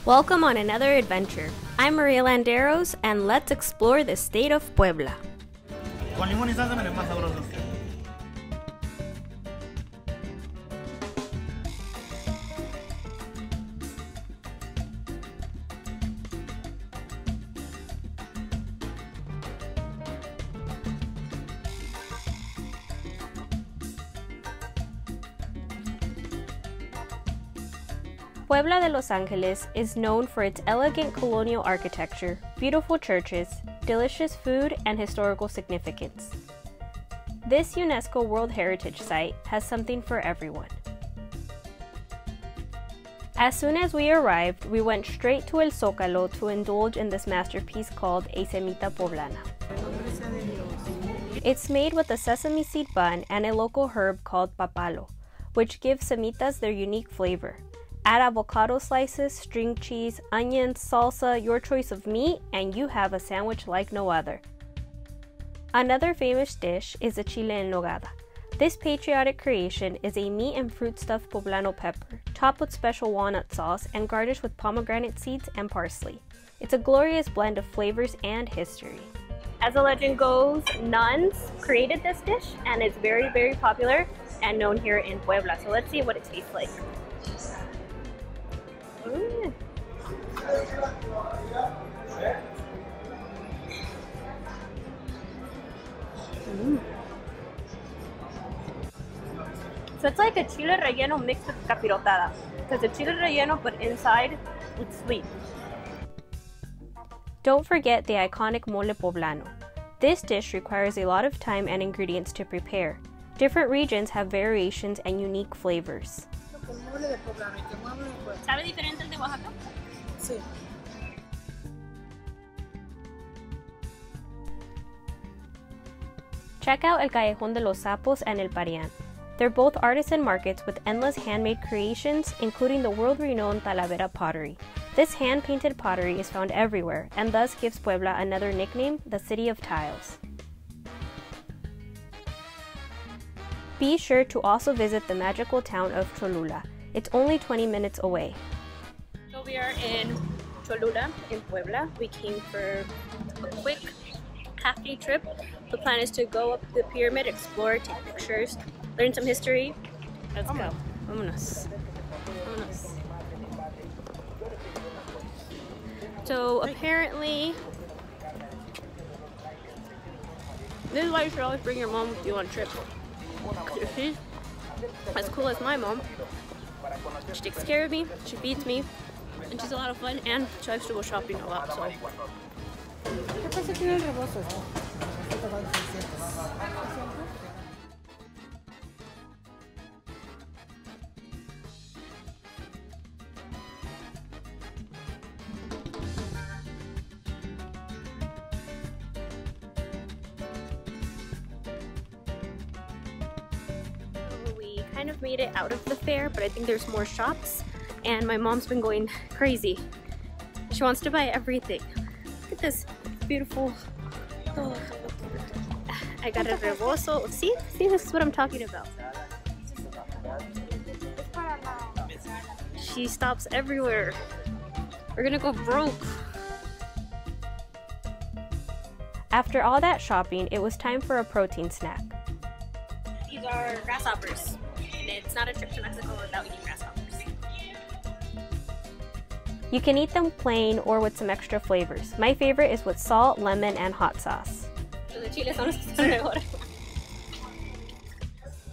Welcome on another adventure. I'm Maria Landeros, and let's explore the state of Puebla. Con limón y salsa me más sabrosos. Puebla de Los Angeles is known for its elegant colonial architecture, beautiful churches, delicious food, and historical significance. This UNESCO World Heritage Site has something for everyone. As soon as we arrived, we went straight to El Zócalo to indulge in this masterpiece called a semita poblana. It's made with a sesame seed bun and a local herb called papalo, which gives semitas their unique flavor. Add avocado slices, string cheese, onions, salsa, your choice of meat, and you have a sandwich like no other. Another famous dish is the chile en nogada. This patriotic creation is a meat and fruit stuffed poblano pepper, topped with special walnut sauce and garnished with pomegranate seeds and parsley. It's a glorious blend of flavors and history. As the legend goes, nuns created this dish and it's very, very popular and known here in Puebla. So let's see what it tastes like. So it's like a chile relleno mixed with capirotada. Because the chile relleno, but inside, it's sweet. Don't forget the iconic mole poblano. This dish requires a lot of time and ingredients to prepare. Different regions have variations and unique flavors. ¿Sabe diferente el de Oaxaca? Sí. Check out El Callejón de los Sapos and El Parián. They're both artisan markets with endless handmade creations, including the world-renowned Talavera pottery. This hand-painted pottery is found everywhere, and thus gives Puebla another nickname, the City of Tiles. Be sure to also visit the magical town of Cholula. It's only 20 minutes away. So we are in Cholula, in Puebla. We came for a quick half-day trip. The plan is to go up the pyramid, explore, take pictures, learn some history. Let's go. Vámonos. Vámonos. So apparently, this is why you should always bring your mom with you on trips. If she's as cool as my mom, she takes care of me, she feeds me, and she's a lot of fun, and she likes to go shopping a lot, so. Kind of made it out of the fair, but I think there's more shops, and my mom's been going crazy. She wants to buy everything. Look at this beautiful. Oh. I got a rebozo. See, this is what I'm talking about. She stops everywhere. We're gonna go broke. After all that shopping, it was time for a protein snack. These are grasshoppers. And it's not a trip to Mexico without eating grasshoppers. You can eat them plain or with some extra flavors. My favorite is with salt, lemon, and hot sauce. They're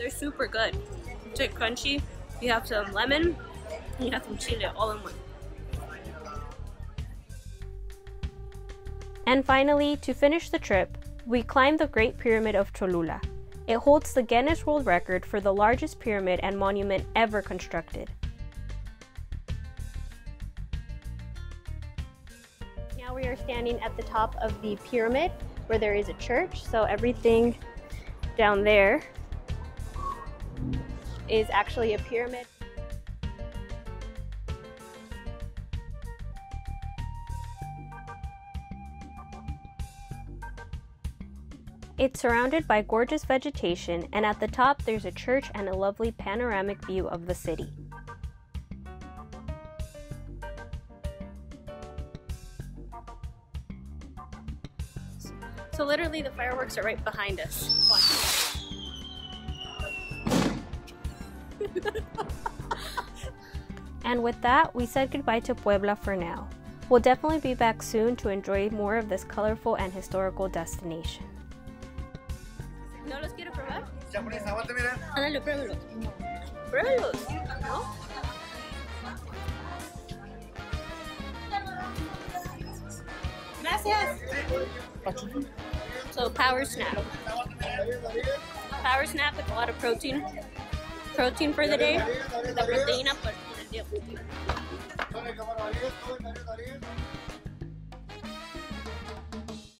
super good. It's like crunchy. You have some lemon, and you have some chile all in one. And finally, to finish the trip, we climbed the Great Pyramid of Cholula. It holds the Guinness World Record for the largest pyramid and monument ever constructed. Now we are standing at the top of the pyramid where there is a church, so everything down there is actually a pyramid. It's surrounded by gorgeous vegetation, and at the top there's a church and a lovely panoramic view of the city. So literally the fireworks are right behind us. Watch. And with that, we said goodbye to Puebla for now. We'll definitely be back soon to enjoy more of this colorful and historical destination. ¿No los quiero probar? Ándale, pruébalos. Pruébalos, ¿no? Gracias. So power snap. Power snap with a lot of protein. Protein for the day. La proteína por el día.